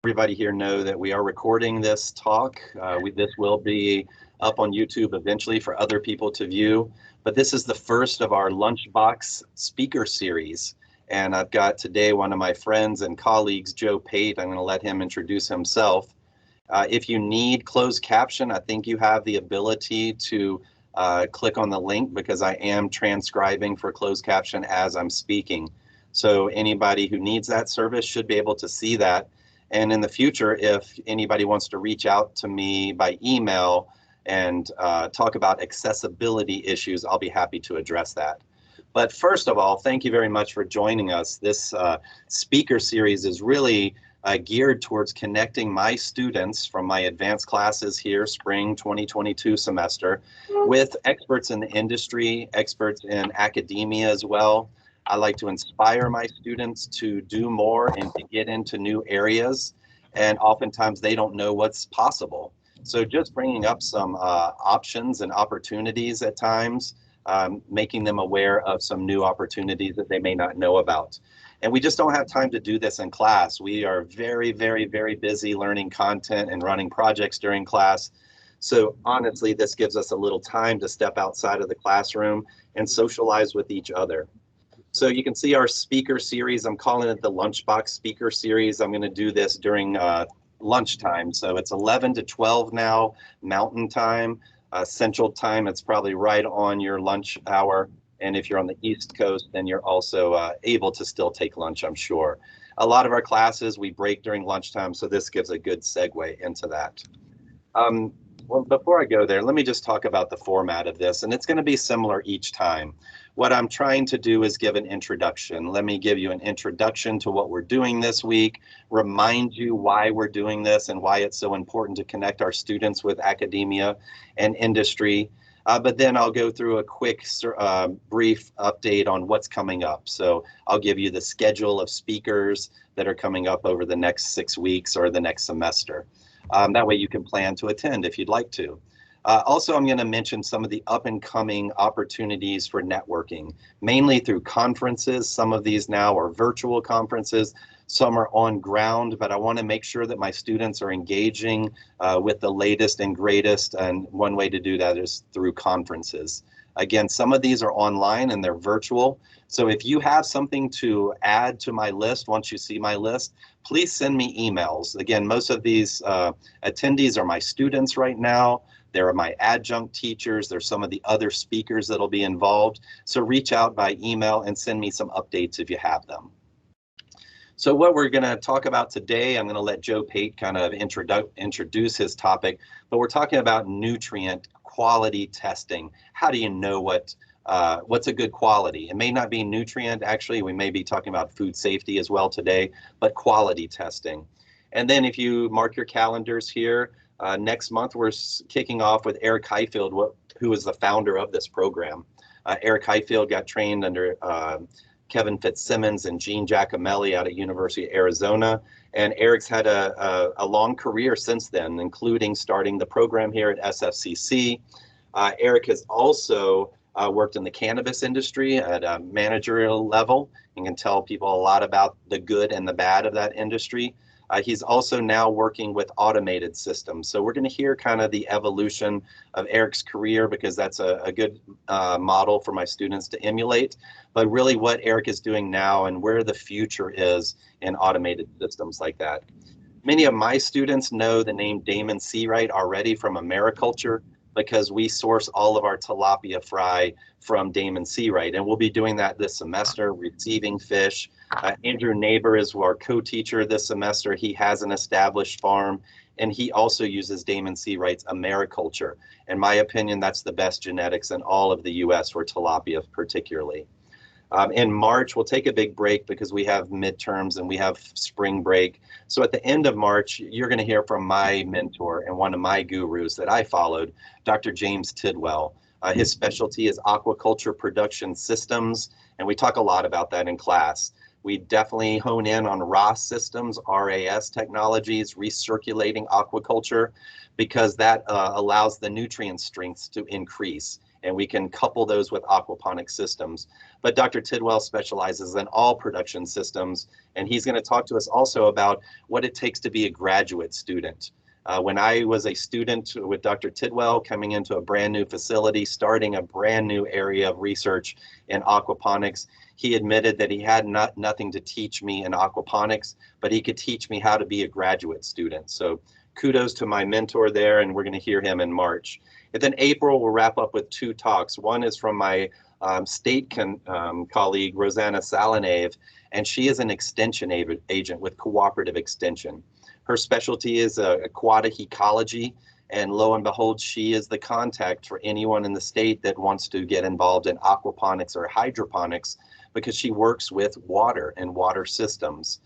Everybody here know that we are recording this talk. This will be up on YouTube eventually for other people to view, but this is the first of our Lunchbox Speaker Series. And I've got today one of my friends and colleagues, Joe Pate. I'm going to let him introduce himself. If you need closed caption, I think you have the ability to click on the link because I am transcribing for closed caption as I'm speaking. So anybody who needs that service should be able to see that. And in the future, if anybody wants to reach out to me by email and talk about accessibility issues, I'll be happy to address that. But first of all, thank you very much for joining us. This speaker series is really geared towards connecting my students from my advanced classes here, spring 2022 semester, with experts in the industry, experts in academia as well. I like to inspire my students to do more and to get into new areas, and oftentimes they don't know what's possible. So just bringing up some options and opportunities at times, making them aware of some new opportunities that they may not know about. And we just don't have time to do this in class. We are very, very, very busy learning content and running projects during class. So honestly, this gives us a little time to step outside of the classroom and socialize with each other. So you can see our speaker series. I'm calling it the Lunchbox Speaker Series. I'm going to do this during lunchtime. So it's 11 to 12 now, Mountain Time. Central Time, it's probably right on your lunch hour. And if you're on the East Coast, then you're also able to still take lunch, I'm sure. A lot of our classes, we break during lunchtime, so this gives a good segue into that. Well, before I go there, let me just talk about the format of this, and it's going to be similar each time. What I'm trying to do is give an introduction. Let me give you an introduction to what we're doing this week, remind you why we're doing this and why it's so important to connect our students with academia and industry. But then I'll go through a quick, brief update on what's coming up. So I'll give you the schedule of speakers that are coming up over the next 6 weeks or the next semester. That way you can plan to attend if you'd like to. Also, I'm going to mention some of the up and coming opportunities for networking, mainly through conferences. Some of these now are virtual conferences. Some are on ground, but I want to make sure that my students are engaging with the latest and greatest. And one way to do that is through conferences. Again, some of these are online and they're virtual. So if you have something to add to my list, once you see my list, please send me emails. Again, most of these attendees are my students right now. There are my adjunct teachers. There's some of the other speakers that'll be involved. So reach out by email and send me some updates if you have them. So what we're going to talk about today, I'm going to let Joe Pate kind of introduce his topic, but we're talking about nutrient quality testing. How do you know what's a good quality? It may not be nutrient, actually, we may be talking about food safety as well today, but quality testing. And then if you mark your calendars here, next month we're kicking off with Eric Highfield, who is the founder of this program. Eric Highfield got trained under Kevin Fitzsimmons and Gene Giacomelli out at University of Arizona. And Eric's had a long career since then, including starting the program here at SFCC. Eric has also worked in the cannabis industry at a managerial level and can tell people a lot about the good and the bad of that industry. He's also now working with automated systems. So we're going to hear kind of the evolution of Eric's career because that's a good model for my students to emulate, but really what Eric is doing now and where the future is in automated systems like that. Many of my students know the name Damon Seawright already from Aquaculture because we source all of our tilapia fry from Damon Seawright, and we'll be doing that this semester, receiving fish. Andrew Neighbor is our co-teacher this semester. He has an established farm, and he also uses Damon Seawright's Aquaculture. In my opinion, that's the best genetics in all of the US for tilapia particularly. In March, we'll take a big break because we have midterms and we have spring break. So at the end of March, you're going to hear from my mentor and one of my gurus that I followed, Dr. James Tidwell. His specialty is aquaculture production systems, and we talk a lot about that in class. We definitely hone in on RAS systems, RAS technologies, recirculating aquaculture, because that allows the nutrient strengths to increase. and we can couple those with aquaponic systems. But Dr. Tidwell specializes in all production systems, and he's going to talk to us also about what it takes to be a graduate student. When I was a student with Dr. Tidwell, coming into a brand new facility, starting a brand new area of research in aquaponics, he admitted that he had nothing to teach me in aquaponics, but he could teach me how to be a graduate student. So kudos to my mentor there, and we're going to hear him in March. And then April, we'll wrap up with 2 talks. One is from my state colleague, Rosanna Salinave, and she is an extension agent with Cooperative Extension. Her specialty is aquatic ecology, and lo and behold, she is the contact for anyone in the state that wants to get involved in aquaponics or hydroponics, because she works with water and water systems.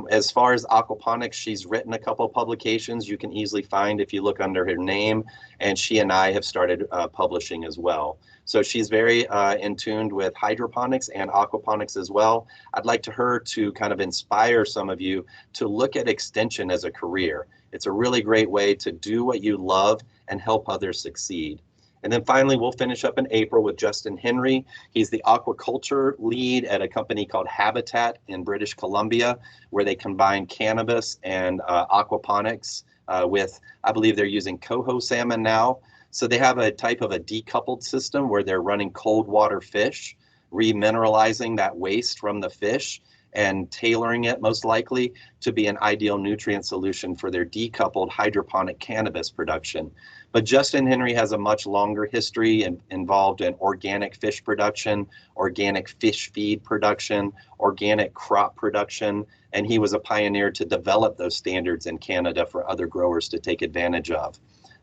As far as aquaponics, she's written a couple of publications you can easily find if you look under her name, and she and I have started publishing as well. So she's very in tune with hydroponics and aquaponics as well. I'd like her to kind of inspire some of you to look at extension as a career. It's a really great way to do what you love and help others succeed. And then finally, we'll finish up in April with Justin Henry. He's the aquaculture lead at a company called Habitat in British Columbia, where they combine cannabis and aquaponics with, I believe they're using coho salmon now. So they have a type of a decoupled system where they're running cold water fish, remineralizing that waste from the fish and tailoring it most likely to be an ideal nutrient solution for their decoupled hydroponic cannabis production. But Justin Henry has a much longer history involved in organic fish production, organic fish feed production, organic crop production, and he was a pioneer to develop those standards in Canada for other growers to take advantage of.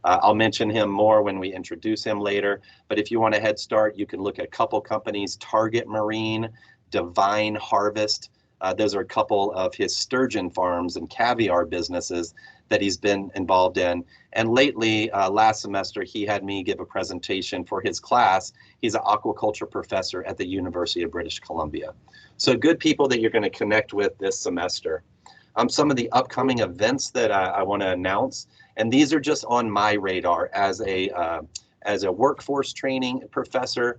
I'll mention him more when we introduce him later, but if you want a head start, you can look at a couple companies, Target Marine, Divine Harvest. Those are a couple of his sturgeon farms and caviar businesses that he's been involved in. And lately, last semester, he had me give a presentation for his class. He's an aquaculture professor at the University of British Columbia. So good people that you're going to connect with this semester. Some of the upcoming events that I want to announce, and these are just on my radar as a workforce training professor.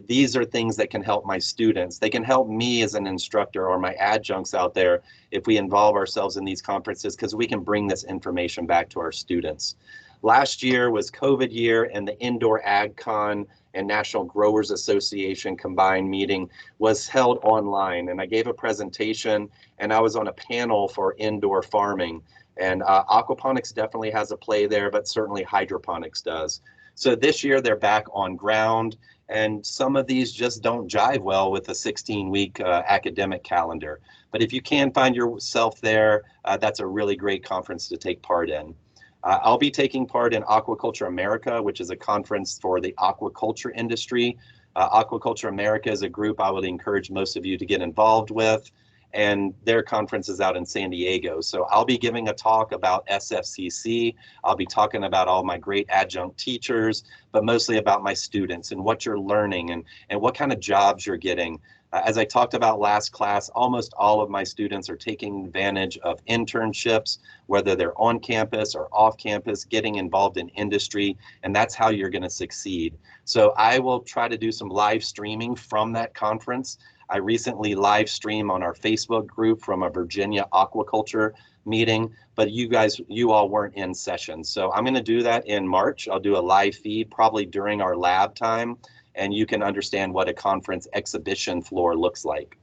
These are things that can help my students. They can help me as an instructor or my adjuncts out there if we involve ourselves in these conferences, because we can bring this information back to our students. Last year was COVID year, and the Indoor AgCon and National Growers Association combined meeting was held online. And I gave a presentation, and I was on a panel for indoor farming. And aquaponics definitely has a play there, but certainly hydroponics does. So this year they're back on ground, and some of these just don't jive well with a 16-week academic calendar. But if you can find yourself there, that's a really great conference to take part in. I'll be taking part in Aquaculture America, which is a conference for the aquaculture industry. Aquaculture America is a group I would encourage most of you to get involved with, and their conference is out in San Diego. So I'll be giving a talk about SFCC. I'll be talking about all my great adjunct teachers, but mostly about my students and what you're learning and what kind of jobs you're getting. As I talked about last class, almost all of my students are taking advantage of internships, whether they're on campus or off campus, getting involved in industry, and that's how you're going to succeed. So I will try to do some live streaming from that conference. I recently live streamed on our Facebook group from a Virginia aquaculture meeting, but you all weren't in session. So I'm going to do that in March. I'll do a live feed probably during our lab time, and you can understand what a conference exhibition floor looks like.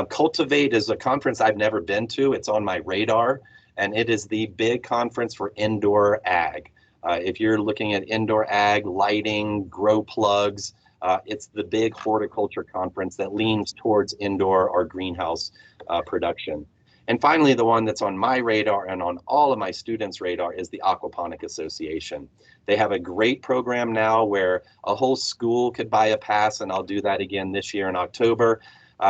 Cultivate is a conference I've never been to. It's on my radar, and it is the big conference for indoor ag. If you're looking at indoor ag, lighting, grow plugs, it's the big horticulture conference that leans towards indoor or greenhouse production. And finally, the one that's on my radar and on all of my students' radar is the Aquaponic Association. They have a great program now where a whole school could buy a pass, and I'll do that again this year in October,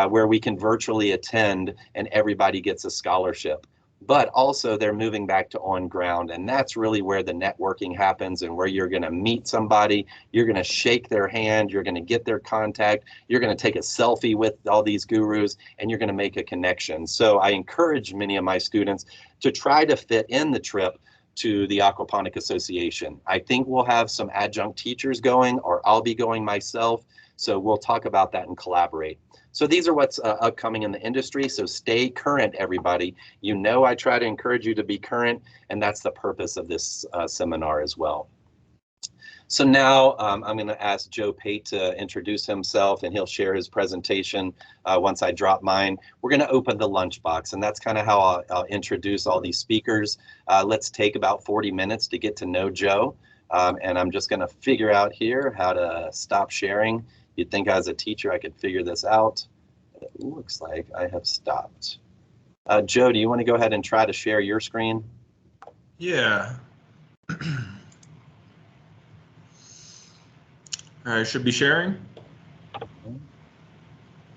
where we can virtually attend and everybody gets a scholarship. But also they're moving back to on ground, and that's really where the networking happens and where you're going to meet somebody, you're going to shake their hand, you're going to get their contact, you're going to take a selfie with all these gurus, and you're going to make a connection. So I encourage many of my students to try to fit in the trip to the Aquaponic Association. I think we'll have some adjunct teachers going, or I'll be going myself. So we'll talk about that and collaborate. So these are what's upcoming in the industry. So stay current, everybody. You know, I try to encourage you to be current, and that's the purpose of this seminar as well. So now I'm going to ask Joe Pate to introduce himself, and he'll share his presentation once I drop mine. We're going to open the lunchbox, and that's kind of how I'll introduce all these speakers. Let's take about 40 minutes to get to know Joe, and I'm just going to figure out here how to stop sharing. You'd think as a teacher I could figure this out. It looks like I have stopped. Joe, do you want to go ahead and try to share your screen? Yeah. I should be sharing.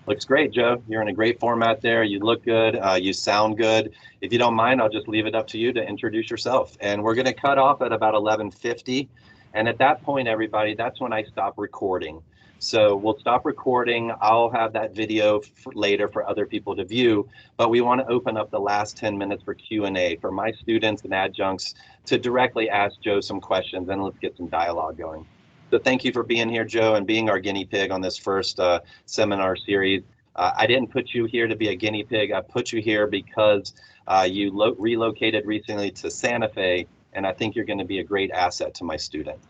Looks great, Joe. You're in a great format there. You look good. You sound good. If you don't mind, I'll just leave it up to you to introduce yourself. And we're going to cut off at about 11:50. And at that point, everybody, that's when I stop recording. So we'll stop recording. I'll have that video later for other people to view, but we want to open up the last 10 minutes for Q&A for my students and adjuncts to directly ask Joe some questions, and let's get some dialogue going. So thank you for being here, Joe, and being our guinea pig on this first seminar series. I didn't put you here to be a guinea pig. I put you here because you relocated recently to Santa Fe, and I think you're going to be a great asset to my students.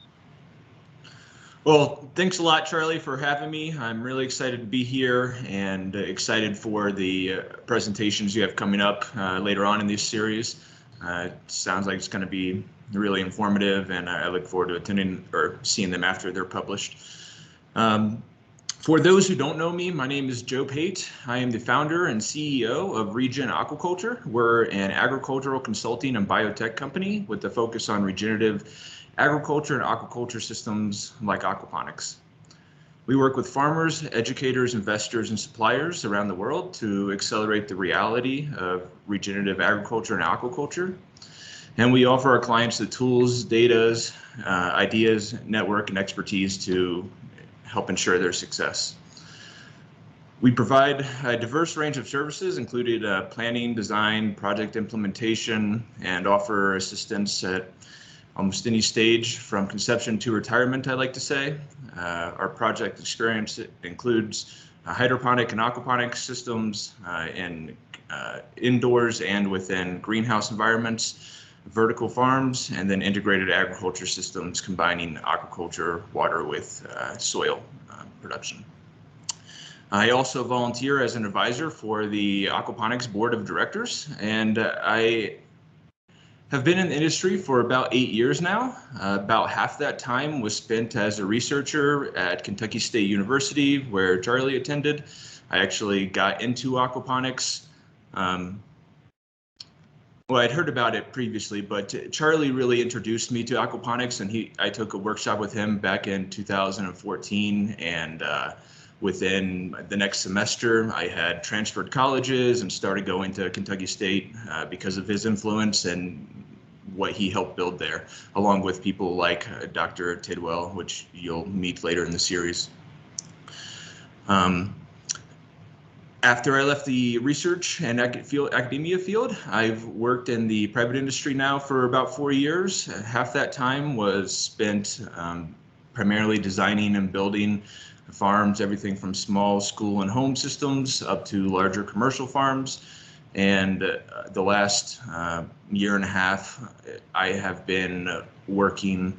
Well, thanks a lot, Charlie, for having me. I'm really excited to be here and excited for the presentations you have coming up later on in this series. It sounds like it's going to be really informative, and I look forward to attending or seeing them after they're published. For those who don't know me, my name is Joe Pate. I am the founder and CEO of Regen Aquaculture. We're an agricultural consulting and biotech company with a focus on regenerative agriculture and aquaculture systems like aquaponics. We work with farmers, educators, investors, and suppliers around the world to accelerate the reality of regenerative agriculture and aquaculture. And we offer our clients the tools, data, ideas, network, and expertise to help ensure their success. We provide a diverse range of services, including planning, design, project implementation, and offer assistance at almost any stage from conception to retirement, I like to say. Our project experience includes hydroponic and aquaponic systems in indoors and within greenhouse environments, vertical farms, and then integrated agriculture systems combining aquaculture, water with soil production. I also volunteer as an advisor for the Aquaponics Board of Directors, and I have been in the industry for about 8 years now. About half that time was spent as a researcher at Kentucky State University, where Charlie attended. I actually got into aquaponics. Well, I'd heard about it previously, but Charlie really introduced me to aquaponics, and I took a workshop with him back in 2014, and within the next semester, I had transferred colleges and started going to Kentucky State because of his influence and what he helped build there, along with people like Dr. Tidwell, which you'll meet later in the series. After I left the research and academia field, I've worked in the private industry now for about 4 years. Half that time was spent primarily designing and building farms, everything from small school and home systems up to larger commercial farms. And the last year and a half, I have been working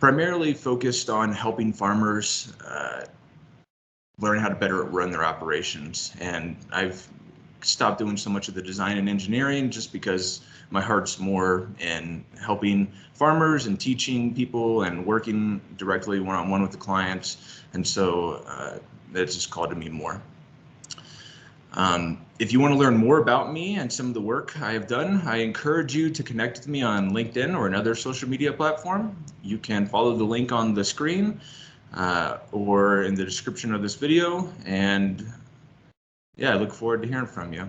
primarily focused on helping farmers learn how to better run their operations. And I've stopped doing so much of the design and engineering just because my heart's more in helping farmers and teaching people and working directly one-on-one with the clients. And so that's just called to me more. If you want to learn more about me and some of the work I have done, I encourage you to connect with me on LinkedIn or another social media platform. You can follow the link on the screen or in the description of this video. And yeah, I look forward to hearing from you.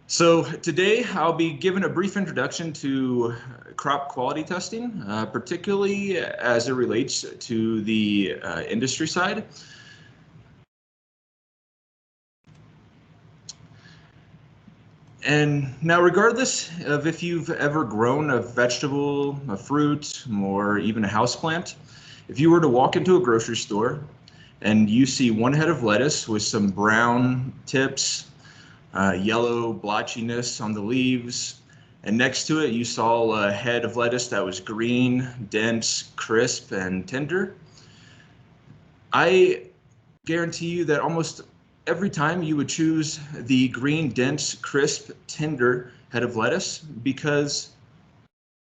So today I'll be giving a brief introduction to crop quality testing, particularly as it relates to the industry side. And now, regardless of if you've ever grown a vegetable, a fruit, or even a houseplant, if you were to walk into a grocery store and you see one head of lettuce with some brown tips, yellow blotchiness on the leaves, and next to it you saw a head of lettuce that was green, dense, crisp, and tender, I guarantee you that almost every time you would choose the green, dense, crisp, tender head of lettuce because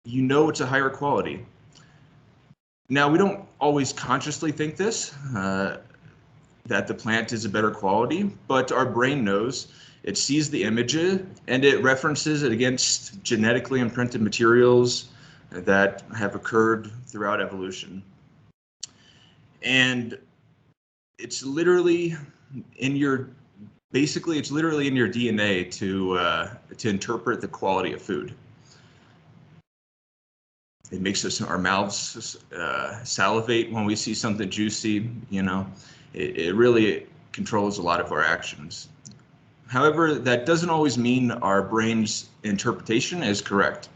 you know it's a higher quality. Now, we don't always consciously think this, that the plant is a better quality, but our brain knows. It sees the image and it references it against genetically imprinted materials that have occurred throughout evolution. And it's literally in your, basically it's literally in your DNA to interpret the quality of food. It makes us, our mouths salivate when we see something juicy, you know. It really controls a lot of our actions. However, that doesn't always mean our brain's interpretation is correct.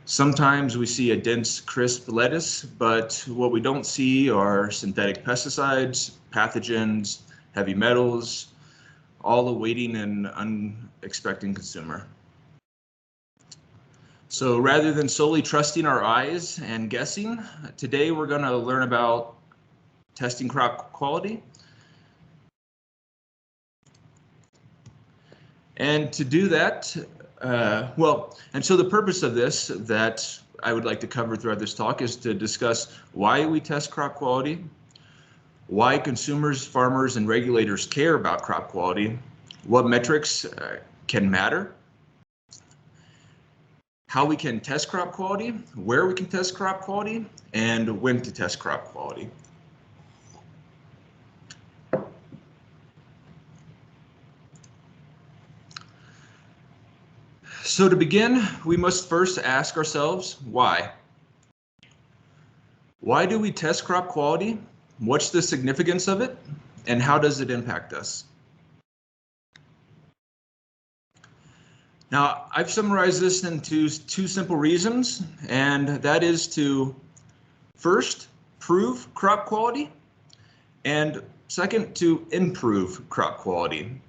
Sometimes we see a dense, crisp lettuce, but what we don't see are synthetic pesticides, pathogens, heavy metals, all awaiting an unexpected consumer. So rather than solely trusting our eyes and guessing, today we're going to learn about testing crop quality. And to do that, so the purpose of this that I would like to cover throughout this talk is to discuss why we test crop quality, why consumers, farmers, and regulators care about crop quality, what metrics can matter, how we can test crop quality, where we can test crop quality, and when to test crop quality. So to begin, we must first ask ourselves, why? Why do we test crop quality? What's the significance of it? And how does it impact us? Now, I've summarized this into two simple reasons, and that is to first, prove crop quality, and second, to improve crop quality.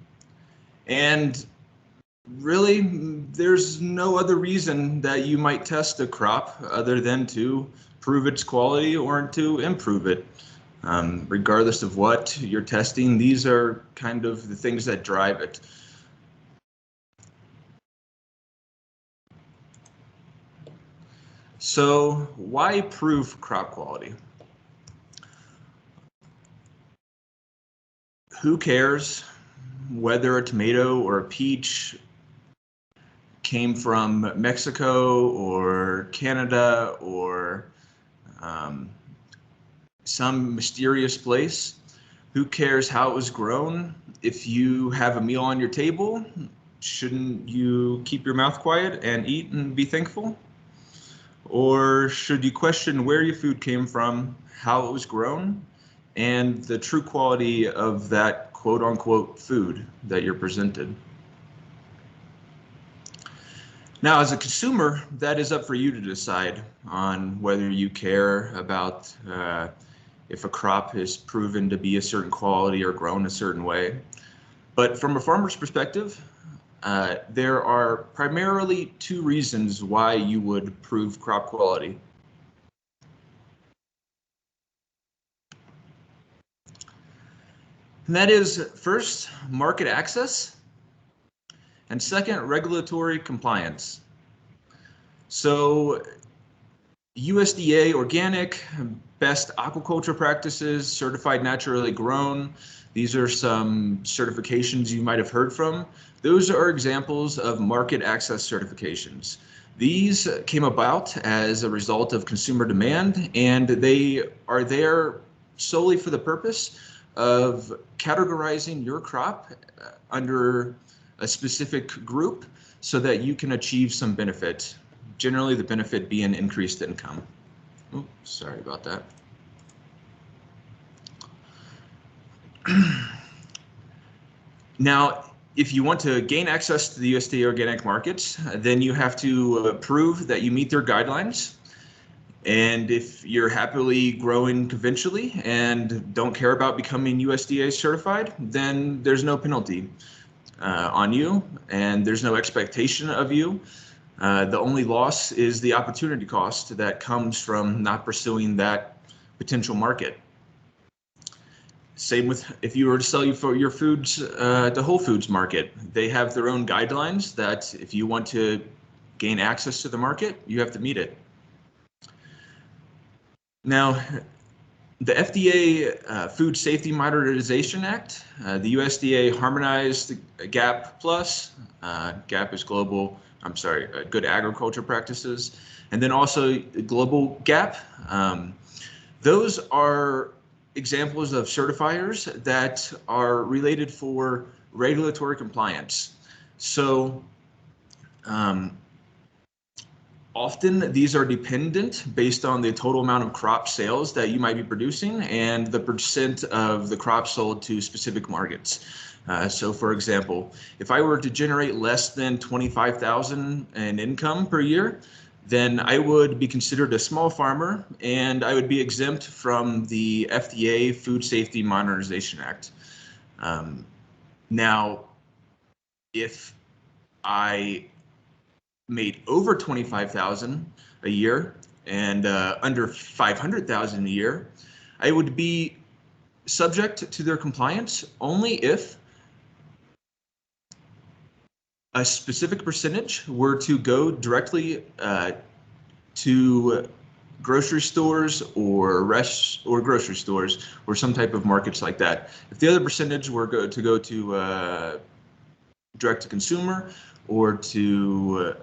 And really, there's no other reason that you might test a crop other than to prove its quality or to improve it. Regardless of what you're testing, these are kind of the things that drive it. So why prove crop quality? Who cares whether a tomato or a peach came from Mexico or Canada or some mysterious place? Who cares how it was grown? If you have a meal on your table, shouldn't you keep your mouth quiet and eat and be thankful? Or should you question where your food came from, how it was grown, and the true quality of that quote-unquote food that you're presented? Now, as a consumer, that is up for you to decide on whether you care about if a crop is proven to be a certain quality or grown a certain way. But from a farmer's perspective, there are primarily two reasons why you would prove crop quality. And that is, first, market access, and second, regulatory compliance. So USDA organic, best aquaculture practices, certified naturally grown. These are some certifications you might have heard from. Those are examples of market access certifications. These came about as a result of consumer demand, and they are there solely for the purpose of categorizing your crop under a specific group so that you can achieve some benefit. Generally, the benefit being increased income. Oh, sorry about that. Now, if you want to gain access to the USDA organic markets, then you have to prove that you meet their guidelines. And if you're happily growing conventionally and don't care about becoming USDA certified, then there's no penalty on you, and there's no expectation of you. The only loss is the opportunity cost that comes from not pursuing that potential market. Same with if you were to sell your foods at the Whole Foods market. They have their own guidelines that if you want to gain access to the market, you have to meet it. Now, the FDA Food Safety Modernization Act, the USDA harmonized GAP Plus, GAP is global, good agriculture practices, and then also global GAP. Those are examples of certifiers that are related for regulatory compliance. So often these are dependent based on the total amount of crop sales that you might be producing and the percent of the crop sold to specific markets. So for example, if I were to generate less than $25,000 in income per year, then I would be considered a small farmer and I would be exempt from the FDA Food Safety Modernization Act. Now, if I made over $25,000 a year and under $500,000 a year, I would be subject to their compliance only if a specific percentage were to go directly to grocery stores or grocery stores or some type of markets like that. If the other percentage were to go to direct to consumer or to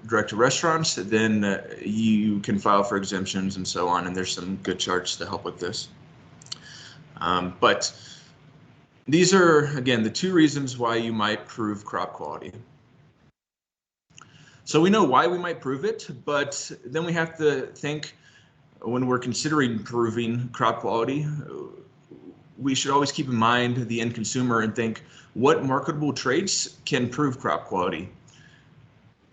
direct to restaurants, then you can file for exemptions and so on. And there's some good charts to help with this. But these are, again, the two reasons why you might prove crop quality. So we know why we might prove it, but then we have to think when we're considering proving crop quality, we should always keep in mind the end consumer and think what marketable traits can prove crop quality.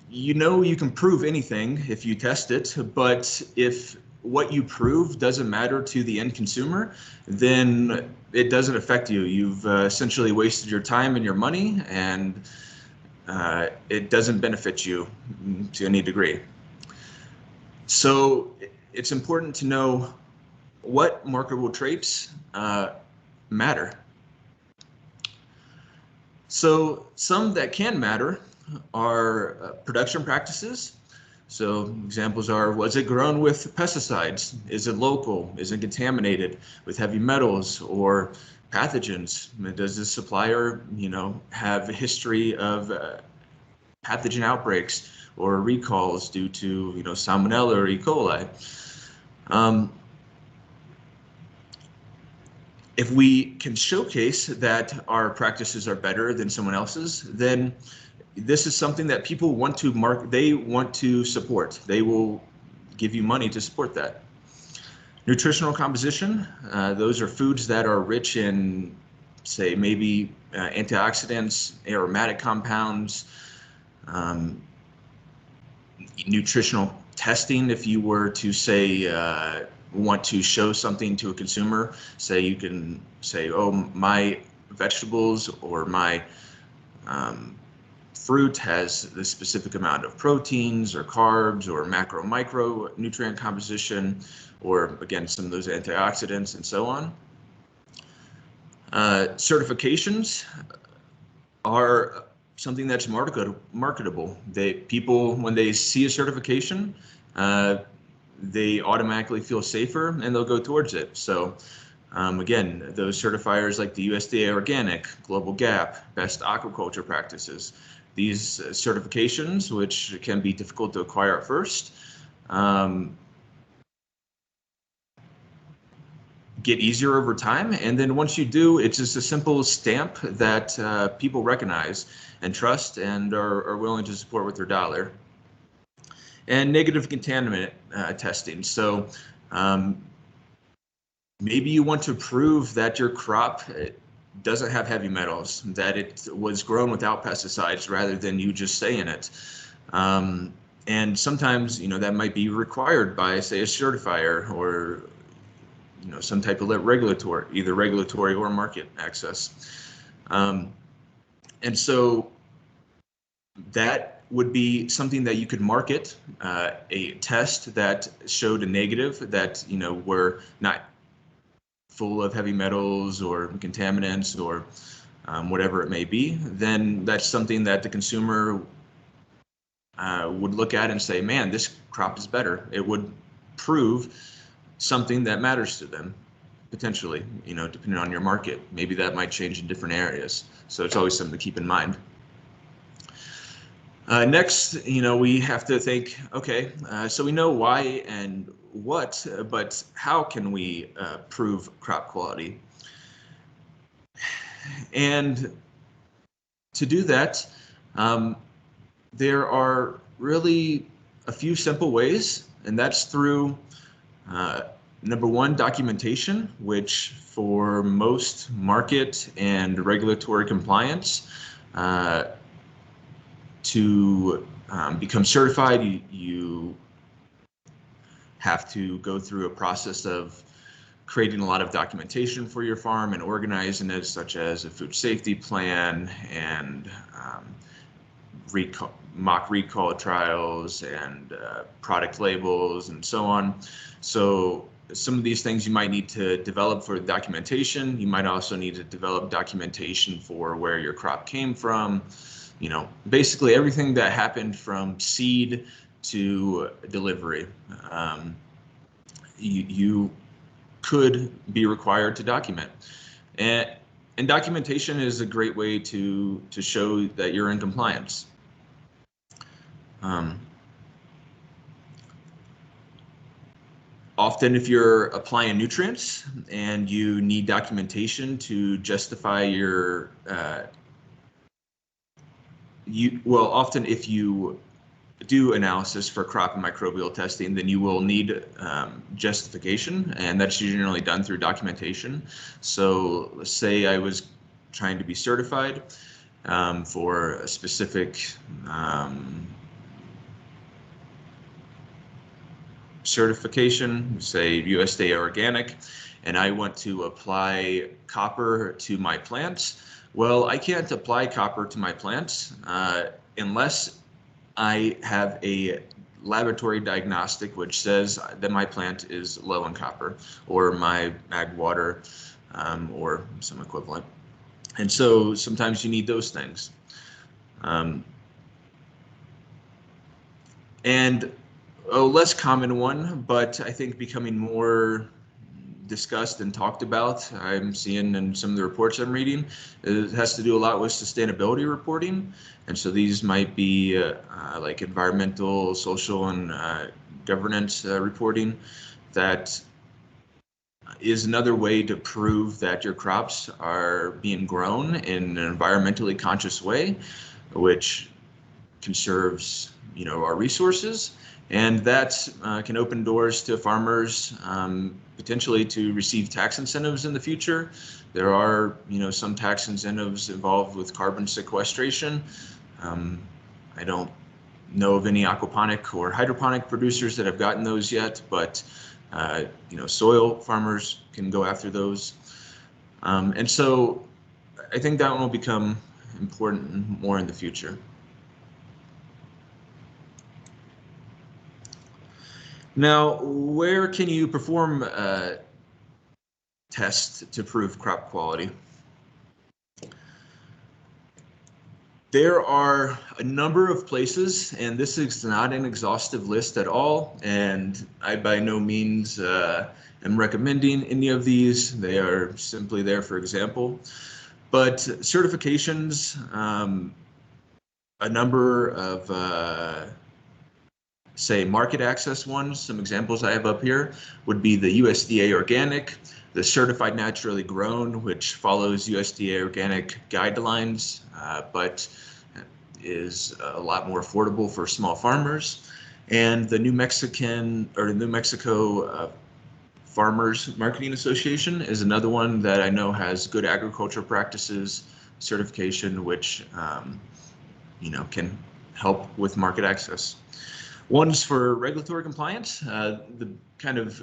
You know, you can prove anything if you test it, but if what you prove doesn't matter to the end consumer, then it doesn't affect you. You've essentially wasted your time and your money, and it doesn't benefit you to any degree. So it's important to know what marketable traits matter. So some that can matter are production practices. So examples are, was it grown with pesticides? Is it local? Is it contaminated with heavy metals or pathogens? Does the supplier, have a history of pathogen outbreaks or recalls due to, Salmonella or E. coli? If we can showcase that our practices are better than someone else's, then this is something that people want to they want to support. They will give you money to support that. Nutritional composition, those are foods that are rich in, say, maybe antioxidants, aromatic compounds. Nutritional testing, if you were to say, want to show something to a consumer, say you can say, oh, my vegetables or my fruit has this specific amount of proteins or carbs or macro micro nutrient composition, or again, some of those antioxidants and so on. Certifications are something that's marketable. People, when they see a certification, they automatically feel safer and they'll go towards it. So again, those certifiers like the USDA Organic, Global GAP, Best Aquaculture Practices, these certifications, which can be difficult to acquire at first, get easier over time. And then once you do, it's just a simple stamp that people recognize and trust and are willing to support with their dollar. And negative contaminant testing. So maybe you want to prove that your crop doesn't have heavy metals, that it was grown without pesticides rather than you just saying it. And sometimes, that might be required by, say, a certifier or, some type of regulatory, either regulatory or market access. And so that would be something that you could market, a test that showed a negative, that, were not full of heavy metals or contaminants or whatever it may be. Then that's something that the consumer would look at and say, man, this crop is better. It would prove something that matters to them, potentially, depending on your market. Maybe that might change in different areas. So it's always something to keep in mind. Next, we have to think, okay, so we know why and what, but how can we prove crop quality? And to do that, there are really a few simple ways, and that's through number one, documentation, which for most market and regulatory compliance, to become certified, you have to go through a process of creating a lot of documentation for your farm and organizing it, such as a food safety plan and mock recall trials and product labels and so on. So some of these things you might need to develop for documentation. You might also need to develop documentation for where your crop came from. Basically everything that happened from seed to delivery. You could be required to document. And documentation is a great way to show that you're in compliance. Often if you're applying nutrients and you need documentation to justify your, often if you do analysis for crop and microbial testing, then you will need justification, and that's generally done through documentation. So let's say I was trying to be certified for a specific certification, say USDA organic, and I want to apply copper to my plants. Well, I can't apply copper to my plants unless I have a laboratory diagnostic which says that my plant is low in copper, or my ag water or some equivalent. And so sometimes you need those things. And a less common one, but I think becoming more discussed and talked about, I'm seeing in some of the reports I'm reading, it has to do a lot with sustainability reporting. And so these might be like environmental, social, and governance reporting. That is another way to prove that your crops are being grown in an environmentally conscious way, which conserves, our resources. And that can open doors to farmers potentially to receive tax incentives in the future. There are, some tax incentives involved with carbon sequestration. I don't know of any aquaponic or hydroponic producers that have gotten those yet, but soil farmers can go after those. And so I think that one will become important more in the future. Now, where can you perform tests to prove crop quality? There are a number of places, and this is not an exhaustive list at all, and I by no means am recommending any of these. They are simply there for example. But certifications, a number of say market access ones, some examples I have up here would be the USDA organic, the certified naturally grown, which follows USDA organic guidelines, but is a lot more affordable for small farmers, and the New Mexico Farmers Marketing Association is another one that I know has good agriculture practices certification, which can help with market access. Ones for regulatory compliance, the kind of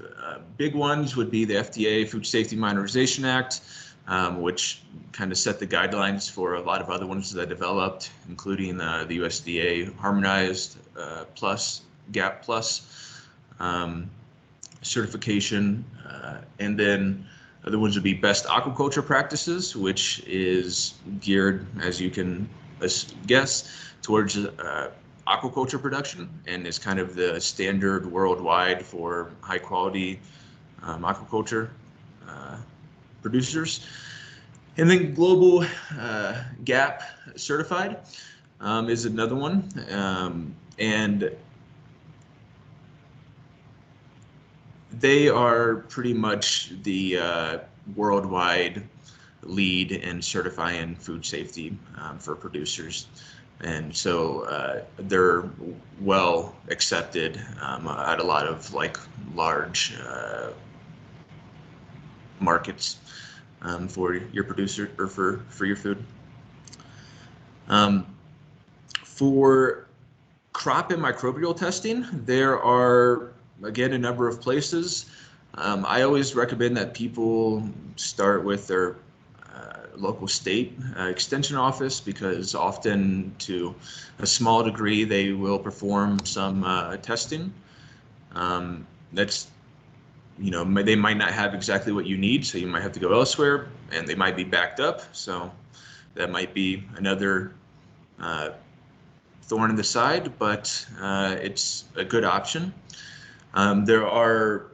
big ones would be the FDA Food Safety Modernization Act, which kind of set the guidelines for a lot of other ones that developed, including the USDA Harmonized Plus, GAP Plus certification. And then other ones would be Best Aquaculture Practices, which is geared, as you can guess, towards aquaculture production and is kind of the standard worldwide for high quality aquaculture producers. And then Global GAP Certified is another one. And they are pretty much the worldwide lead in certifying food safety for producers. And so they're well accepted at a lot of large markets for your producer or for your food. For crop and microbial testing, there are, again, a number of places. I always recommend that people start with their local state extension office, because often to a small degree they will perform some testing. That's, they might not have exactly what you need, so you might have to go elsewhere, and they might be backed up, so that might be another thorn in the side, but it's a good option. There are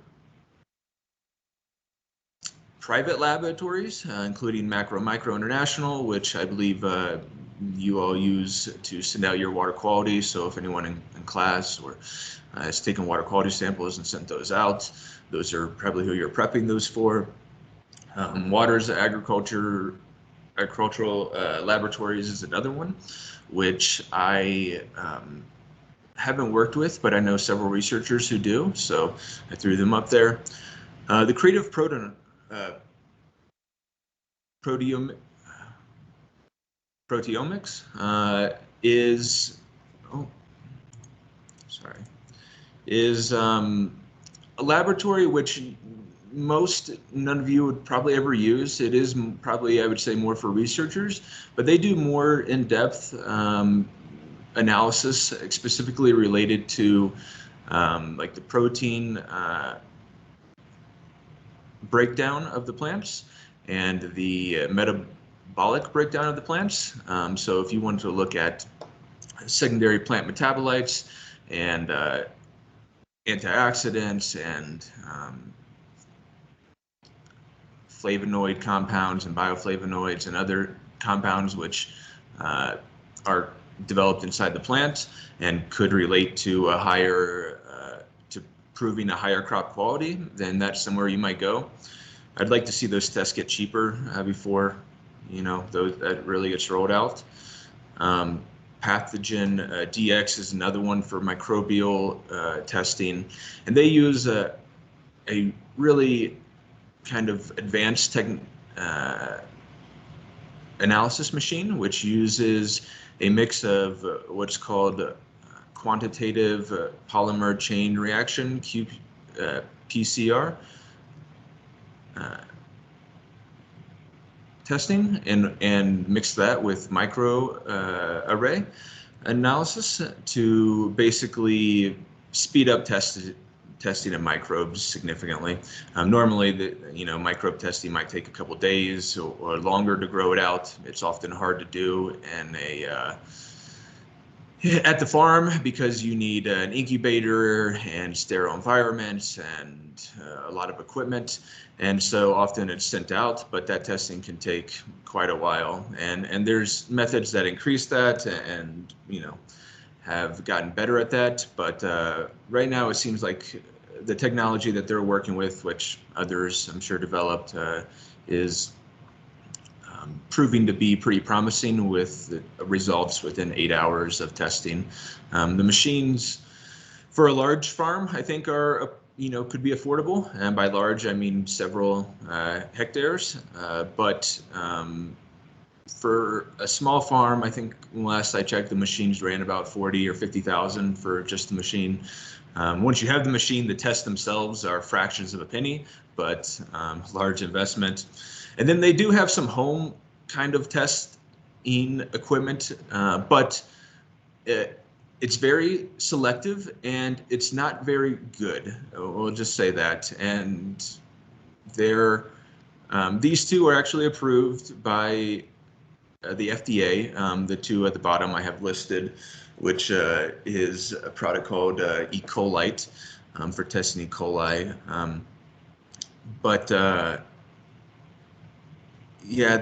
private laboratories, including Micro International, which I believe you all use to send out your water quality. So if anyone in class or has taken water quality samples and sent those out, those are probably who you're prepping those for. Waters Agricultural Laboratories is another one, which I haven't worked with, but I know several researchers who do, so I threw them up there. The Creative Proteomics is a laboratory which none of you would probably ever use. It is probably, I would say, more for researchers, but they do more in-depth analysis specifically related to like the protein breakdown of the plants and the metabolic breakdown of the plants. So if you want to look at secondary plant metabolites and antioxidants and flavonoid compounds and bioflavonoids and other compounds which are developed inside the plant and could relate to a higher to proving a higher crop quality, then that's somewhere you might go. I'd like to see those tests get cheaper before that really gets rolled out. Pathogen DX is another one for microbial testing, and they use a really kind of advanced analysis machine, which uses a mix of what's called quantitative polymer chain reaction, PCR, testing, and mix that with microarray analysis to basically speed up testing of microbes significantly. Normally, microbe testing might take a couple days or longer to grow it out. It's often hard to do at the farm because you need an incubator and sterile environments and a lot of equipment. And so often it's sent out, but that testing can take quite a while. And there's methods that increase that and, have gotten better at that. But right now it seems like the technology that they're working with, which others I'm sure developed, is proving to be pretty promising with the results within 8 hours of testing. The machines for a large farm, I think, are could be affordable, and by large I mean several hectares. But for a small farm, I think last I checked, the machines ran about 40 or 50,000 for just the machine. Once you have the machine, the tests themselves are fractions of a penny, but large investment. And then they do have some home kind of testing equipment, but it's very selective and it's not very good. We'll just say that. And they're these two are actually approved by the FDA. The two at the bottom I have listed, which is a product called E. coli for testing E. coli. Yeah,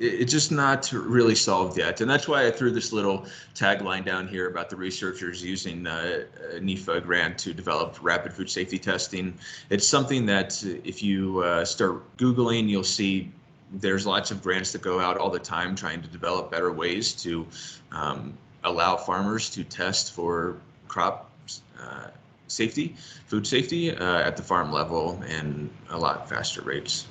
it's just not really solved yet. And that's why I threw this little tagline down here about the researchers using a NIFA grant to develop rapid food safety testing. It's something that if you start Googling, you'll see there's lots of grants that go out all the time trying to develop better ways to allow farmers to test for crop safety, food safety at the farm level and a lot faster rates.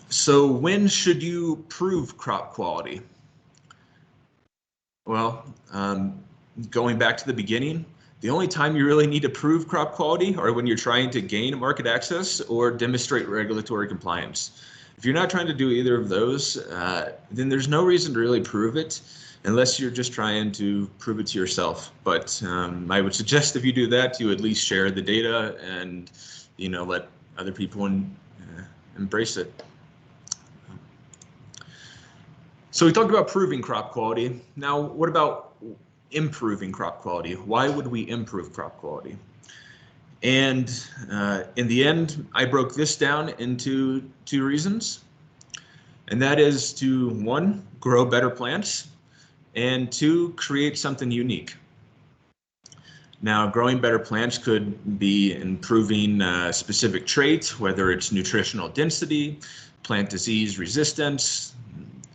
So when should you prove crop quality? Well, going back to the beginning, the only time you really need to prove crop quality are when you're trying to gain market access or demonstrate regulatory compliance. If you're not trying to do either of those, then there's no reason to really prove it unless you're just trying to prove it to yourself. But I would suggest if you do that, you at least share the data and let other people embrace it. So we talked about proving crop quality. Now, what about improving crop quality? Why would we improve crop quality? And in the end, I broke this down into 2 reasons. And that is to 1, grow better plants, and 2, create something unique. Now, growing better plants could be improving specific traits, whether it's nutritional density, plant disease resistance,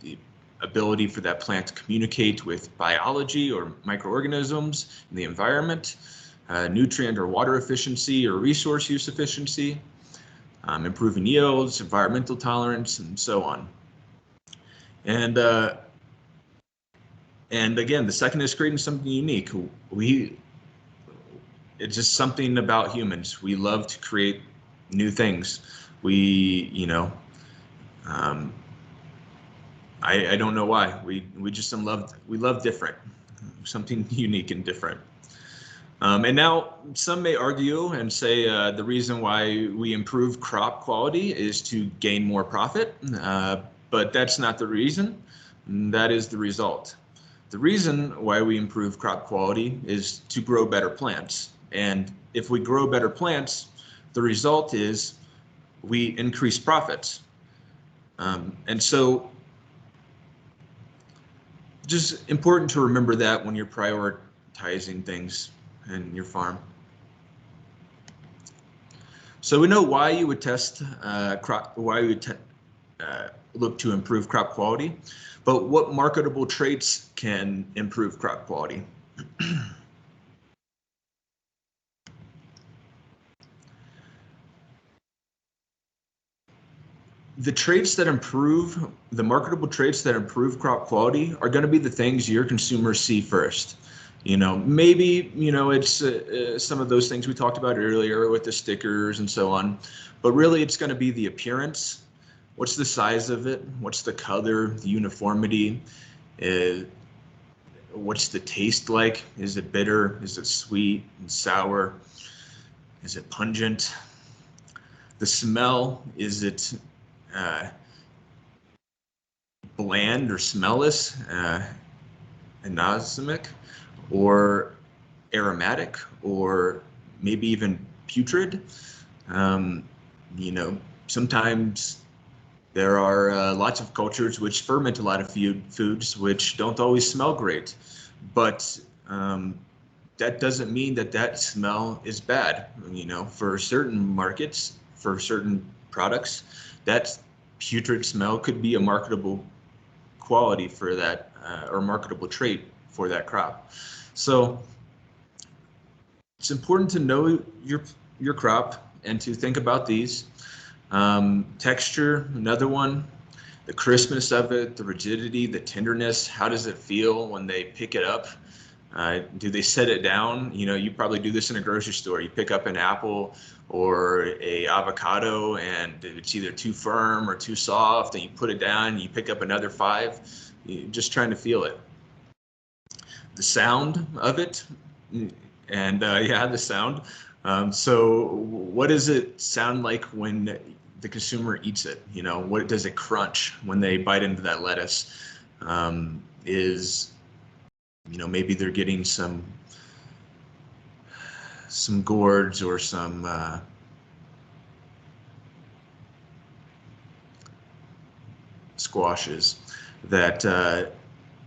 the ability for that plant to communicate with biology or microorganisms in the environment, nutrient or water efficiency or resource use efficiency, improving yields, environmental tolerance, and so on. And again, the second is creating something unique. It's just something about humans. We love to create new things. I don't know why. We love different, something unique and different. And now some may argue and say the reason why we improve crop quality is to gain more profit, but that's not the reason. That is the result. The reason why we improve crop quality is to grow better plants. And if we grow better plants, the result is we increase profits. And so just important to remember that when you're prioritizing things in your farm. So we know why you would test look to improve crop quality, but what marketable traits can improve crop quality? The marketable traits that improve crop quality are going to be the things your consumers see first. Maybe, it's some of those things we talked about earlier with the stickers and so on, but really it's going to be the appearance. What's the size of it? What's the color, the uniformity? What's the taste like? Is it bitter? Is it sweet and sour? Is it pungent? The smell, is it bland or smellless, anosmic, or aromatic, or maybe even putrid? Sometimes there are lots of cultures which ferment a lot of foods which don't always smell great, but that doesn't mean that smell is bad. For certain markets, for certain products, that putrid smell could be a marketable quality for that, or marketable trait for that crop. So it's important to know your crop and to think about these. Texture, another one. The crispness of it, the rigidity, the tenderness. How does it feel when they pick it up? Do they set it down? You know, you probably do this in a grocery store. You pick up an apple or a avocado and it's either too firm or too soft, and you put it down and you pick up another 5. You're just trying to feel it. The sound of it, and yeah, the sound. So what does it sound like when the consumer eats it? You know, what does it crunch when they bite into that lettuce? You know, maybe they're getting some gourds or some squashes that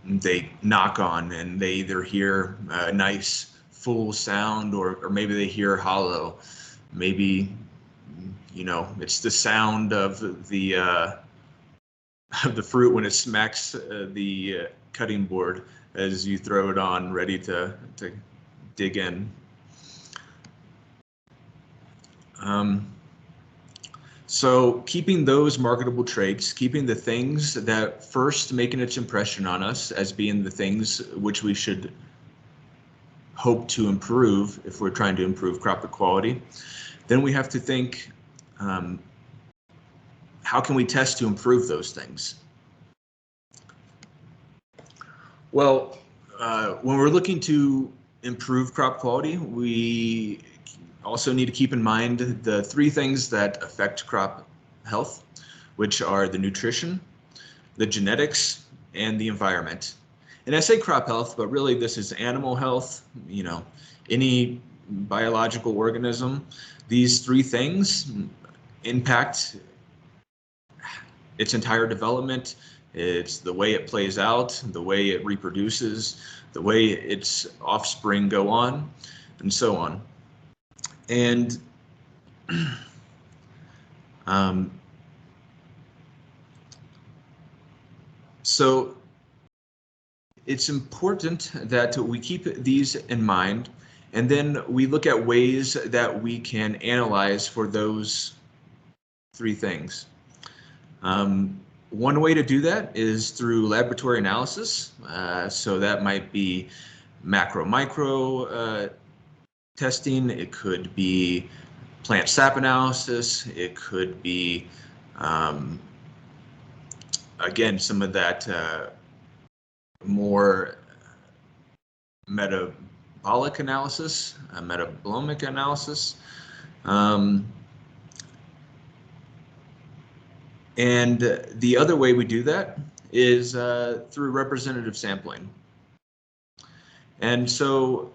they knock on, and they either hear a nice full sound or maybe they hear hollow. Maybe, you know, it's the sound of the fruit when it smacks the cutting board as you throw it on, ready to dig in. So keeping those marketable traits, keeping the things that first making its impression on us as being the things which we should hope to improve if we're trying to improve crop quality, then we have to think, how can we test to improve those things? Well, when we're looking to improve crop quality, we also need to keep in mind the 3 things that affect crop health, which are the nutrition, the genetics, and the environment. And I say crop health, but really this is animal health, you know, any biological organism. These 3 things impact its entire development. It's the way it plays out, the way it reproduces, the way its offspring go on, and so on. And so it's important that we keep these in mind, and then we look at ways that we can analyze for those 3 things. One way to do that is through laboratory analysis. So that might be macro-micro testing. It could be plant sap analysis. It could be, again, some of that more metabolic analysis, metabolomic analysis. And the other way we do that is through representative sampling. And so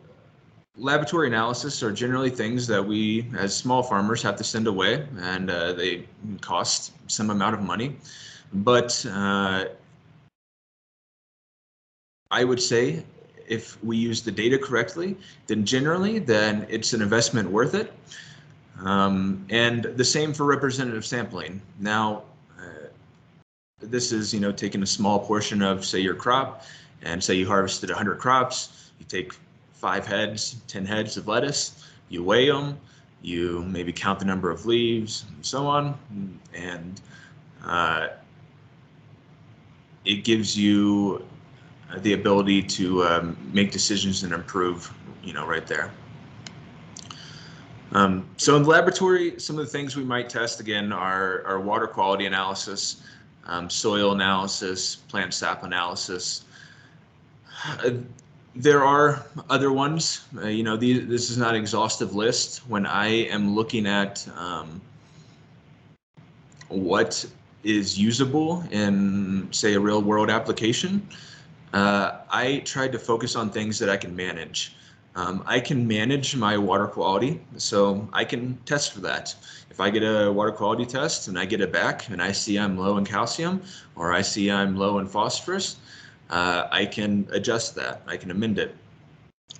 laboratory analysis are generally things that we, as small farmers, have to send away, and they cost some amount of money. But I would say if we use the data correctly, then generally, then it's an investment worth it. And the same for representative sampling. Now, this is, you know, taking a small portion of, say, your crop, and say you harvested 100 crops. You take 5 heads, 10 heads of lettuce, you weigh them, you maybe count the number of leaves, and so on, and it gives you the ability to make decisions and improve, you know, right there. So in the laboratory, some of the things we might test, again, are water quality analysis, soil analysis, plant sap analysis. There are other ones, you know, this is not an exhaustive list. When I am looking at what is usable in, say, a real world application, I tried to focus on things that I can manage. I can manage my water quality, so I can test for that. If I get a water quality test and I get it back and I see I'm low in calcium or I see I'm low in phosphorus, I can adjust that. I can amend it.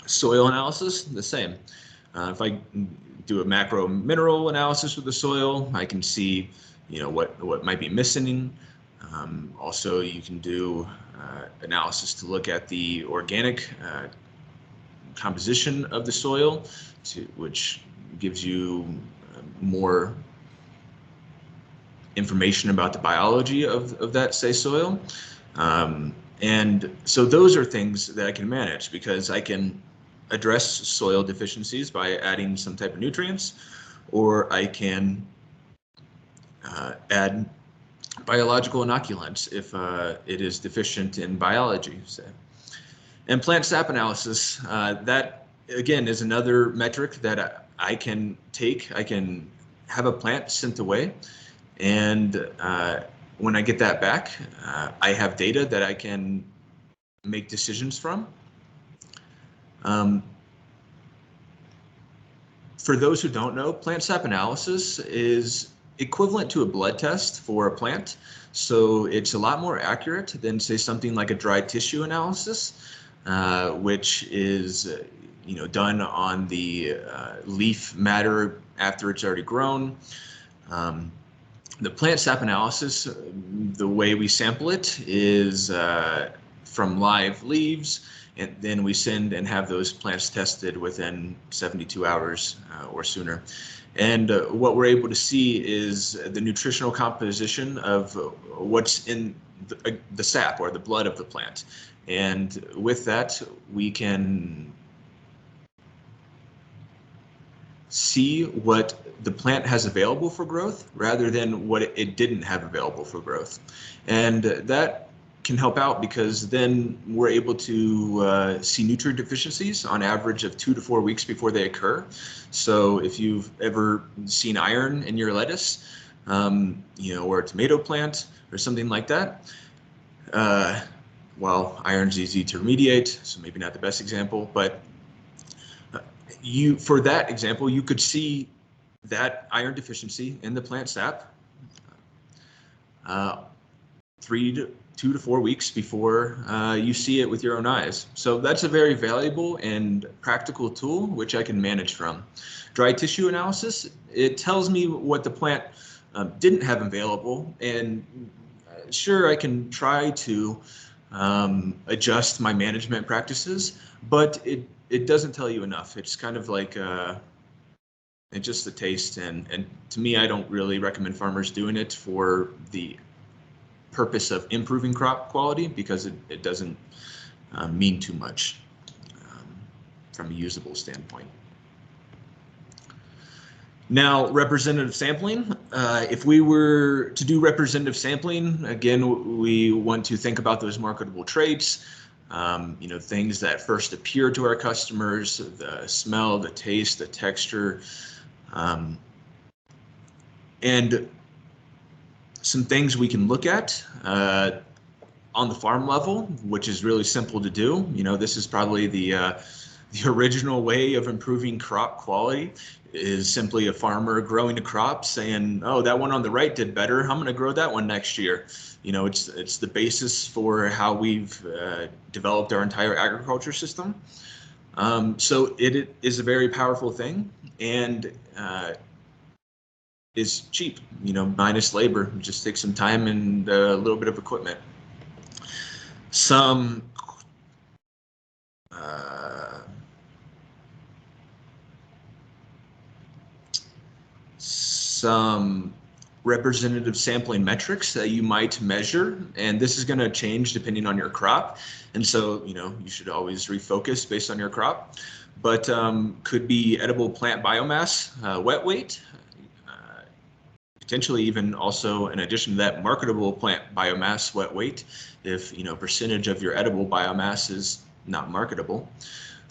Soil analysis, the same. If I do a macro mineral analysis with the soil, I can see, you know, what might be missing. Also, you can do analysis to look at the organic composition of the soil, which gives you more information about the biology of that, say, soil. And so those are things that I can manage, because I can address soil deficiencies by adding some type of nutrients, or I can add biological inoculants if it is deficient in biology, say. And plant sap analysis, that again is another metric that I can take. I can have a plant sent away, and when I get that back, I have data that I can make decisions from. For those who don't know, plant sap analysis is equivalent to a blood test for a plant. So it's a lot more accurate than, say, something like a dry tissue analysis, which is done on the leaf matter after it's already grown. The plant sap analysis, the way we sample it is from live leaves, and then we send and have those plants tested within 72 hours or sooner. And what we're able to see is the nutritional composition of what's in the sap or the blood of the plant. And with that, we can see what the plant has available for growth rather than what it didn't have available for growth. And that can help out, because then we're able to see nutrient deficiencies on average of 2 to 4 weeks before they occur. So if you've ever seen iron in your lettuce, or a tomato plant or something like that, well, iron's easy to remediate, so maybe not the best example, but for that example, you could see that iron deficiency in the plant sap 2 to 4 weeks before you see it with your own eyes. So that's a very valuable and practical tool which I can manage from. Dry tissue analysis, it tells me what the plant didn't have available, and sure, I can try to adjust my management practices, but it doesn't tell you enough. It's kind of like it's just a taste, and to me, I don't really recommend farmers doing it for the purpose of improving crop quality, because it doesn't mean too much from a usable standpoint. Now, representative sampling. If we were to do representative sampling, again, we want to think about those marketable traits, things that first appear to our customers, the smell, the taste, the texture, and some things we can look at on the farm level, which is really simple to do. This is probably the original way of improving crop quality, is simply a farmer growing a crop saying, oh, that one on the right did better, I'm going to grow that one next year. It's the basis for how we've developed our entire agriculture system. So it is a very powerful thing, and is cheap, minus labor. It just takes some time and a little bit of equipment. Some representative sampling metrics that you might measure, and this is going to change depending on your crop, and so you should always refocus based on your crop, but could be edible plant biomass, wet weight, potentially even also, in addition to that, marketable plant biomass wet weight, if percentage of your edible biomass is not marketable.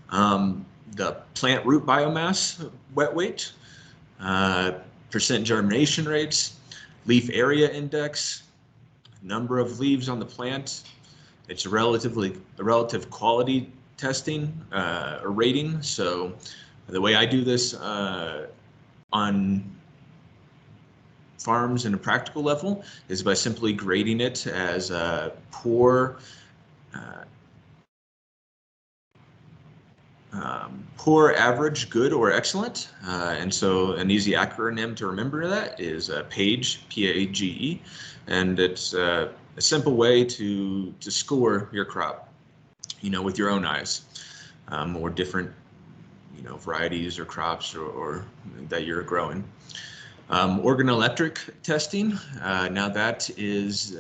The plant root biomass wet weight, percent germination rates, leaf area index, number of leaves on the plant. It's a relative quality testing or rating. So the way I do this on farms in a practical level is by simply grading it as poor, average, good, or excellent. And so an easy acronym to remember that is PAGE, P-A-G-E, and it's a simple way to score your crop, with your own eyes, or different, varieties or crops or that you're growing. Organoleptic testing, now that is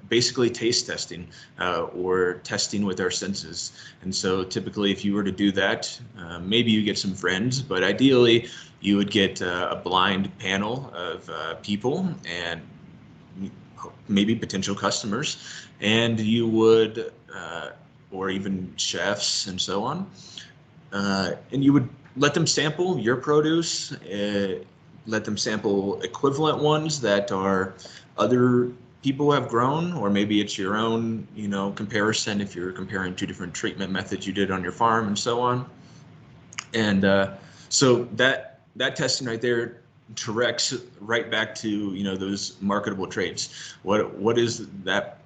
basically taste testing or testing with our senses. And so typically if you were to do that, maybe you get some friends, but ideally you would get a blind panel of people and maybe potential customers, and you would, or even chefs and so on, and you would let them sample your produce, let them sample equivalent ones that are other people have grown, or maybe it's your own, comparison if you're comparing two different treatment methods you did on your farm and so on. And so that testing right there directs right back to, those marketable traits. What is that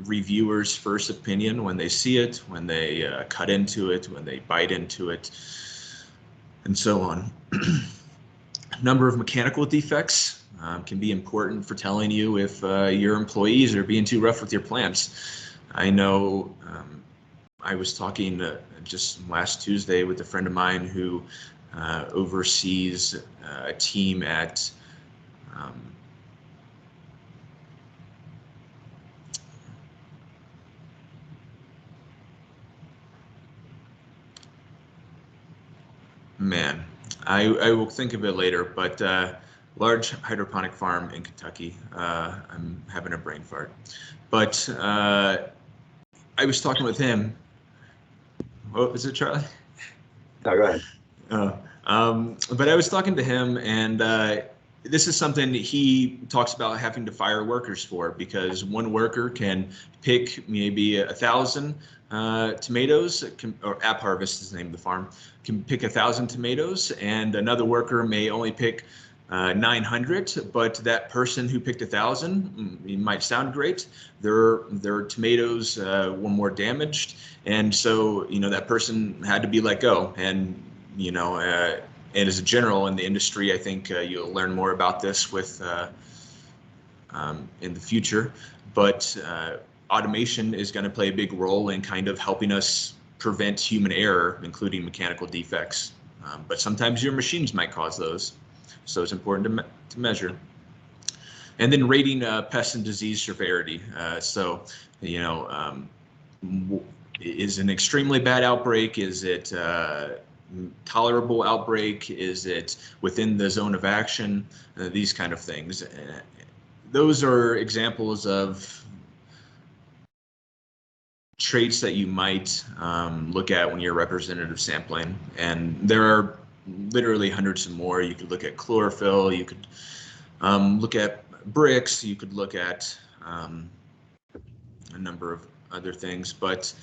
reviewer's first opinion when they see it, when they cut into it, when they bite into it, and so on. Number of mechanical defects can be important for telling you if your employees are being too rough with your plants. I know I was talking just last Tuesday with a friend of mine who oversees a team at I will think of it later, but large hydroponic farm in Kentucky. I'm having a brain fart. But I was talking with him. Oh, is it Charlie? No, go ahead. But I was talking to him, and this is something that he talks about having to fire workers for, because one worker can pick maybe 1,000 tomatoes, or App Harvest is the name of the farm, can pick 1,000 tomatoes, and another worker may only pick 900, but that person who picked 1,000, it might sound great, their tomatoes were more damaged, and so that person had to be let go. And and as a general in the industry, I think you'll learn more about this with in the future, but automation is going to play a big role in kind of helping us prevent human error, including mechanical defects. But sometimes your machines might cause those, so it's important to measure. And then rating pest and disease severity. So, is an extremely bad outbreak? Is it tolerable outbreak? Is it within the zone of action? These kind of things. Those are examples of traits that you might look at when you're representative sampling. And there are literally hundreds and more. You could look at chlorophyll, you could look at bricks, you could look at a number of other things, but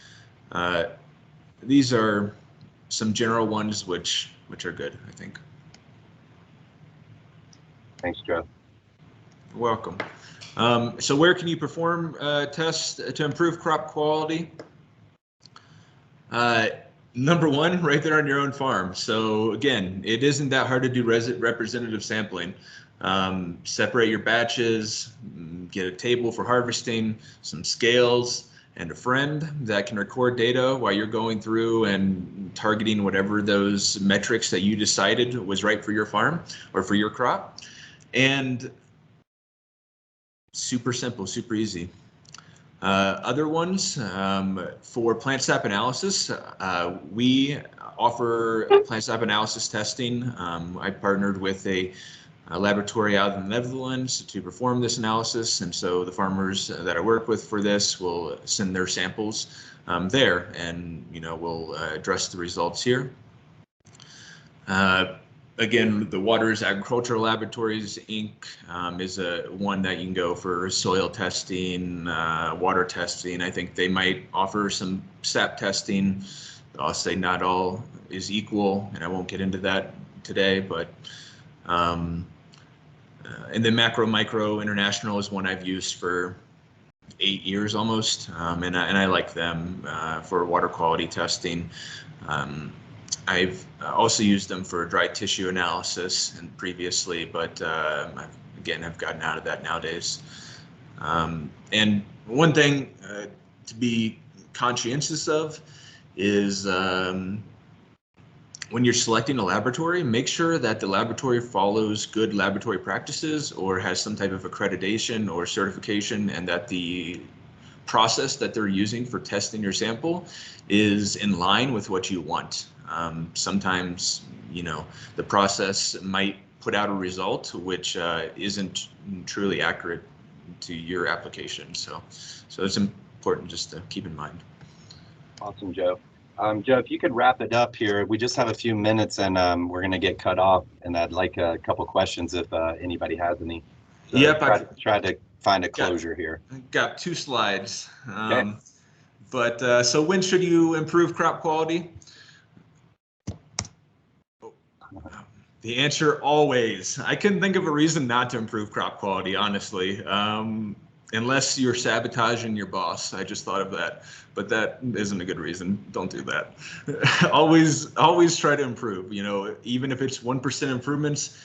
these are some general ones which are good, I think. Thanks, Joe. You're welcome. So where can you perform tests to improve crop quality? Number one, right there on your own farm. So again, it isn't that hard to do representative sampling. Separate your batches, get a table for harvesting, some scales, and a friend that can record data while you're going through and targeting whatever those metrics that you decided was right for your farm or for your crop. And super simple, super easy. Other ones, for plant sap analysis, we offer plant sap analysis testing. I partnered with a laboratory out in the Netherlands to perform this analysis, and so the farmers that I work with for this will send their samples there, and we'll address the results here. Again, the Waters Agricultural Laboratories Inc. Is one that you can go for soil testing, water testing. I think they might offer some sap testing. I'll say not all is equal, and I won't get into that today, but and then Macro Micro International is one I've used for 8 years almost, and I like them for water quality testing. I've also used them for dry tissue analysis and previously, but again, I've gotten out of that nowadays. And One thing to be conscientious of is when you're selecting a laboratory, make sure that the laboratory follows good laboratory practices or has some type of accreditation or certification, and that the process that they're using for testing your sample is in line with what you want. Sometimes, the process might put out a result which isn't truly accurate to your application. So it's important just to keep in mind. Awesome, Joe. Joe, if you could wrap it up here, we just have a few minutes and we're going to get cut off, and I'd like a couple questions if anybody has any. So yep, try to find a closure here. Got 2 slides. Okay. But so when should you improve crop quality? The answer, always. I couldn't think of a reason not to improve crop quality, honestly, unless you're sabotaging your boss. I just thought of that, but that isn't a good reason. Don't do that. always try to improve. Even if it's 1% improvements,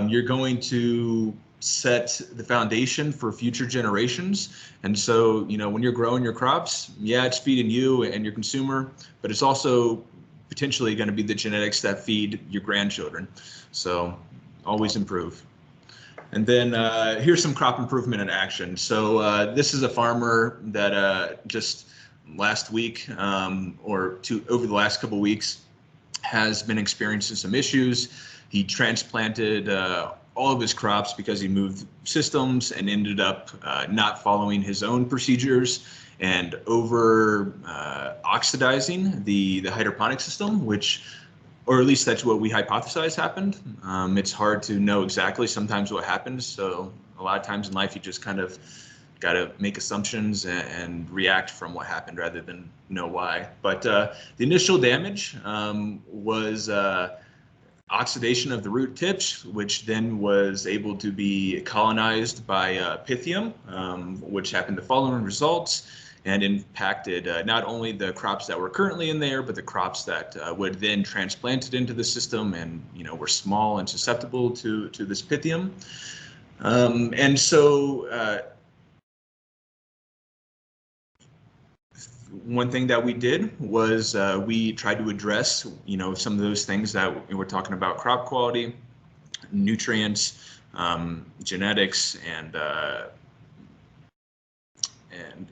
you're going to set the foundation for future generations. And so, when you're growing your crops, yeah, it's feeding you and your consumer, but it's also potentially going to be the genetics that feed your grandchildren. So always improve. And then here's some crop improvement in action. So this is a farmer that just last week over the last couple of weeks has been experiencing some issues. He transplanted all of his crops because he moved systems and ended up not following his own procedures and over oxidizing the hydroponic system, or at least that's what we hypothesize happened. It's hard to know exactly sometimes what happens. So a lot of times in life, you just kind of got to make assumptions and react from what happened rather than know why. But the initial damage was oxidation of the root tips, which then was able to be colonized by Pythium, which happened to following results and impacted not only the crops that were currently in there, but the crops that would then transplanted into the system and were small and susceptible to this Pythium. And so one thing that we did was we tried to address some of those things that we were talking about: crop quality, nutrients, genetics, and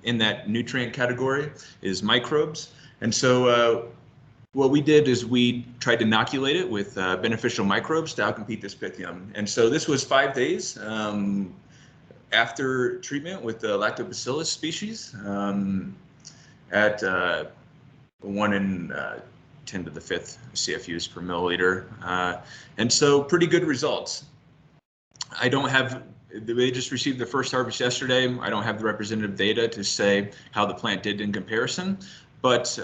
in that nutrient category is microbes. And so what we did is we tried to inoculate it with beneficial microbes to outcompete this Pythium. And so this was 5 days after treatment with the Lactobacillus species at 1 in 10 to the 5th CFUs per milliliter. And so pretty good results. I don't have, they just received the first harvest yesterday. I don't have the representative data to say how the plant did in comparison, but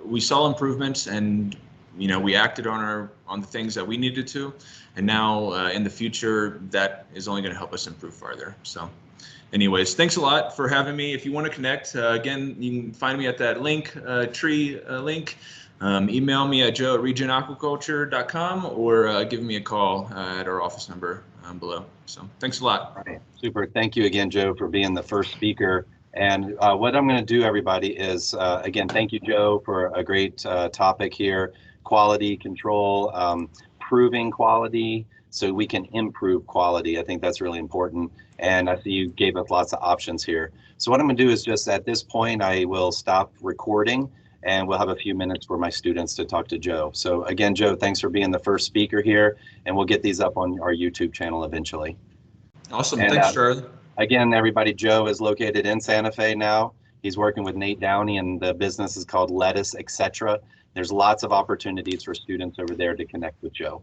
we saw improvements, and we acted on the things that we needed to, and now in the future that is only going to help us improve farther. So anyways, thanks a lot for having me. If you want to connect, again, you can find me at that link, tree link. Email me at joe@regenaquaculture.com or give me a call at our office number below. So thanks a lot. All right. Super. Thank you again, Joe, for being the first speaker. And what I'm going to do, everybody, is, again, thank you, Joe, for a great topic here: quality control, proving quality so we can improve quality. I think that's really important. And I see you gave us lots of options here. So what I'm going to do is just at this point, I will stop recording, and we'll have a few minutes for my students to talk to Joe. So again, Joe, thanks for being the first speaker here, and we'll get these up on our YouTube channel eventually. Awesome. And, thanks, Charlie. Again, everybody, Joe is located in Santa Fe now. He's working with Nate Downey, and the business is called Lettuce, etc. There's lots of opportunities for students over there to connect with Joe.